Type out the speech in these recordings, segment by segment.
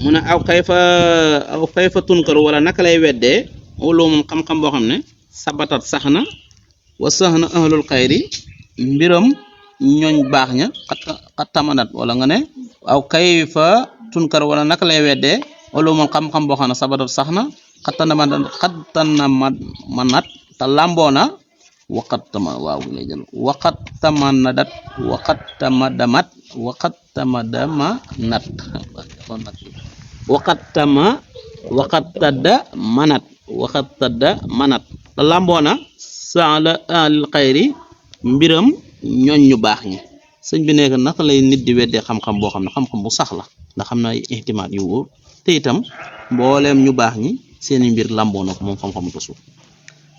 mu ne aw kayfa tunkaru wala naka lay weddee ulumum xam-xam boo xam ne sabatat sax na wa sax na ahlul xayri mbiram ñooñ baax ña xattamanat wala nga ne aw kayfa tunkaru wala naka lay weddee ulumum xam-xam boo xam ne sabatat sax na xattanamanat te lamboona waqattama waaw lay jël waqattamanadat waqattamadamat waqattadamanat te lamboona saala alil xayri mbiram ñooñ ñu baax ñi sëñ bi nekk naka lay nit di weddee xam-xam boo xam ne xam-xam bu sax la ndax xam na ay ihtimaat yu wóor te itam mbooleem ñu baax ñi seeni mbir lamboona ko moom xam-xamu ko suuf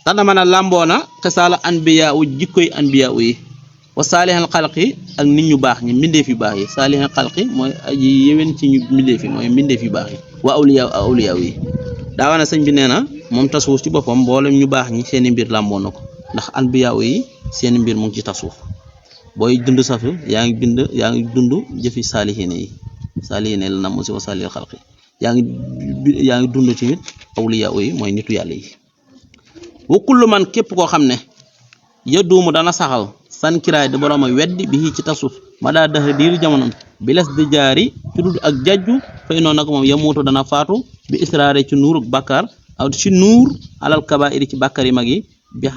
tanda mën a lamboona xisaala anbiya u jikkoy anbiya yi wa saalihal xalqi ak nit ñu baax ñi mbindeef yu baax yi saalihal xalqi mooy aji yéwén ci ñu mbindeef yi mooy mbindeef yu baax yi wa awliya yi daawana sëñ bi nee na moom tasawuf ci boppam mboolem ñu baax ñi seeni mbir làmboo na ko ndax anbiya yi seeni mbir mu ngi ci tasawuf booy dund safu yaa ngi dund jëfi saalihiine yi saalihiine la nam aussi wa saalihal xalqi yaa ngi dund tamit awliya yi mooy nitu yàlla yi wa kullu man képp koo xam ne yëdduumu dana saxal san kiraay di borom ak weddi bi ci tasuf ma daa daxa diiru jamono bi les di jaari ci dud ak jajju fay noonu nag moom yamuutu dana faatu bi israare ci nuuruk bàkkaar aw ci nuur alal kabairi ci bàkkaar yi mag yi bi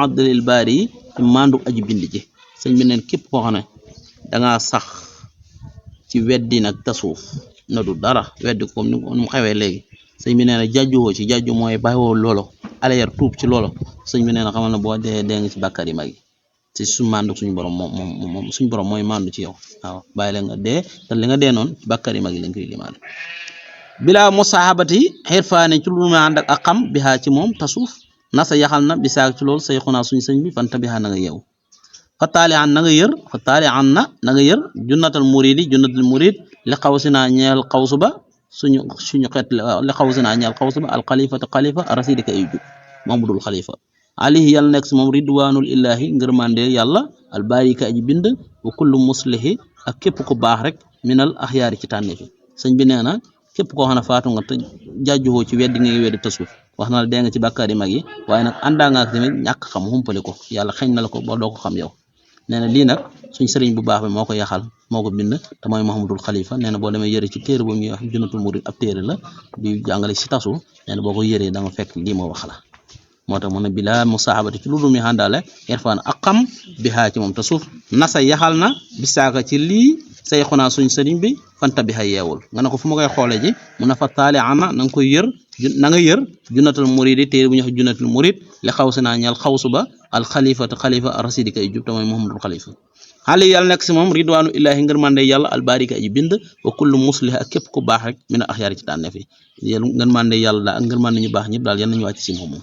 adlil baari yi ci mandu aji bind ji sëñ bi neen képp koo xam ne dangaa sax ci weddi nag tasuf na du dara weddi ko ni mu xewee léegi sëñ bi nee na jajjuwoo ci jajju mooy bàyyiwoo loolo alayer tuub ci loolo sëñ bi nee na xamal na boo dee nga ci bàkkaar yi mag yi ci su mandu suñu borom moom suñu borom mooy mandu ci yow waaw bàyyi la nga dee te li nga dee noonu ci bàkkaar yi mag yi lañ koy limaale bilaa musahabati xirfaane ci lu ma ànd ak xam bi xaa ci moom tasuuf nasa yaxal na bisaag ci loolu say xunaa suñu sëñ bi fanta bi xaa na nga yeew fa taali an na nga yër junnatal murid li xaw si naa ñeel xawsu ba suñu xeet li xaw si naa ñeel xawsu ba alxalifatu xalifa rasidika ay jub moom budul xalifa alayhi yàlla nekk si moom ridwanul illahi ngërmande yàlla albarika aji bind wa kullu muslihi ak képp ku baax rek minal axyaari ci tànne fi sëñ bi nee na képp koo xam ne faatu nga te jàjjuwoo ci weddi nga weddi tasuf wax na la dee nga ci bàkkaar yi mag yi waaye nag àndaa nga ak tamit ñàkk xam xumpale ko yàlla xeñ na la ko ba doo ko xam yow nee na lii nag suñ sëriñ bu baax bi moo ko yaxal moo ko bind te mooy Muhammadul Xalifa nee na boo demee yëre ci téere bu ñuy wax Junnatul Murid ab téere la bi jàngale si tasu nee na boo ko yëree da nga fekk lii moo wax la moo tax mu ne bilaa musahabati ci lu dul mi àndaale irfaan ak xam bi xaa ci moom te suuf nasa yaxal na bisaaka ci lii say xunaa suñ sëriñ bi fanta bi xa yeewul nga ne ko fu ma koy xoole ji mu ne fa taali ana na nga koy yër na nga yër Junnatul Murid yi téere bu ñuy wax Junnatul Murid li xaw si naa ñal xawsu ba al xalifatu xalifa rasidi kay jub te mooy Muhammadul Xalifa xaali yàlla nekk si moom ridwaanu illahi ngërmande yàlla albarika aji bind wa kullu muslih ak képp ku baax rek mina axyaari ci tànneef yi yéen ngërmande yàlla daal ak ngërmande ñu baax ñëpp daal yal nañu wàcc si moom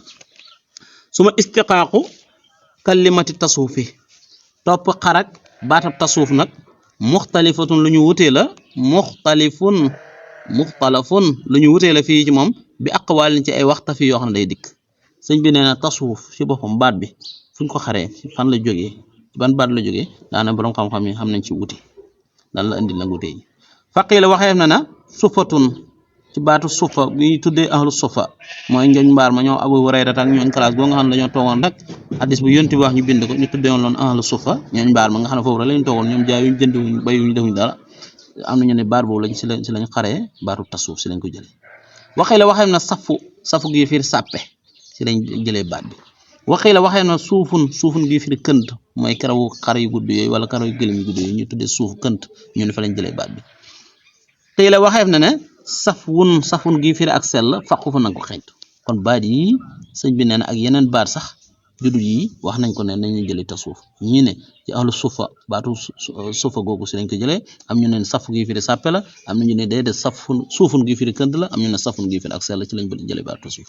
suma istiqaaqu kalimati tasuufi topp xarak baatab tasuuf nag muxtalifatun lu ñu wutee la muxtalafun lu ñu wutee la fii ci moom bi aqwaalin ci ay waxta fi yoo xam ne day dikk sëñ bi nee na tasuuf ci boppam baat bi fuñ ko xaree fan la jógee ban baat la jógee daana borom xam-xam yi xam nañ ci wuti dan la indi la wute yi faqii la waxeef na sufatun ci baatu sufa bi ñuy tuddee ahlu sufa mooy njoñ mbaar ma ñoo Abu Hurayra ak ñooñ classe boo nga xam ne dañoo toogoon rek hadis bu yonti wax ñu bind ko ñu tuddee woon loon ahlu sufa ñooñ mbaar ma nga xam ne foofu rek lañu toogoon ñoom jaayuñ jëndiwuñ bayuñ defuñ dara am nañu ne baat boobu lañ si lañ xaree baatu tasuuf si lañ ko jëlee waxee la waxeef na safu gi fiir sàppe si lañ jëlee baat bi waxee la waxee na suufun gi fiir kënt mooy karawu xar yu gudd yooyu wala karawu gëlëm yu gudd yooyu ñu tuddee suuf kënt ñu ne fa lañ jëlee baat bi tey la waxeef na ne safun gi firi ak sell faqu fa nanga ko xeeñ kon baat yi sëñ bi nee na ak yeneen baat sax juddu yi wax nañ ko ne nañu jëlee tasuuf ñii ne ci ahlu sufa baatu sufa googu si lañ ko jëlee am ñu ne saf gi firi sàppe la am na ñu ne déedéet suufun gi firi kënt la am ñu ne safun gi firi ak sell ci lañ jëlee baatu tasuuf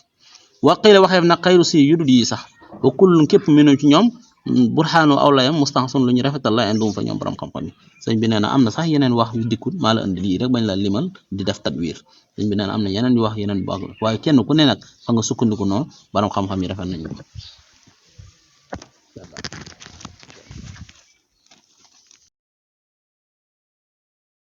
waqii la waxeef na xayru si juddu yi sax wa kullun képp minu ci ñoom burhaanu aw layam mustaxsan lu ñu rafetal la indum fa ñoom borom xam-xam yi sëñ bi nee na am na sax yeneen wax yu dikkul maa la indi lii rek bañ la limal di def tadwiir sëñ bi nee na am na yeneen yu wax yeneen bu ak waaye kenn ku ne nag fa nga sukkandiku noonu borom xam-xam yi rafet nañu ko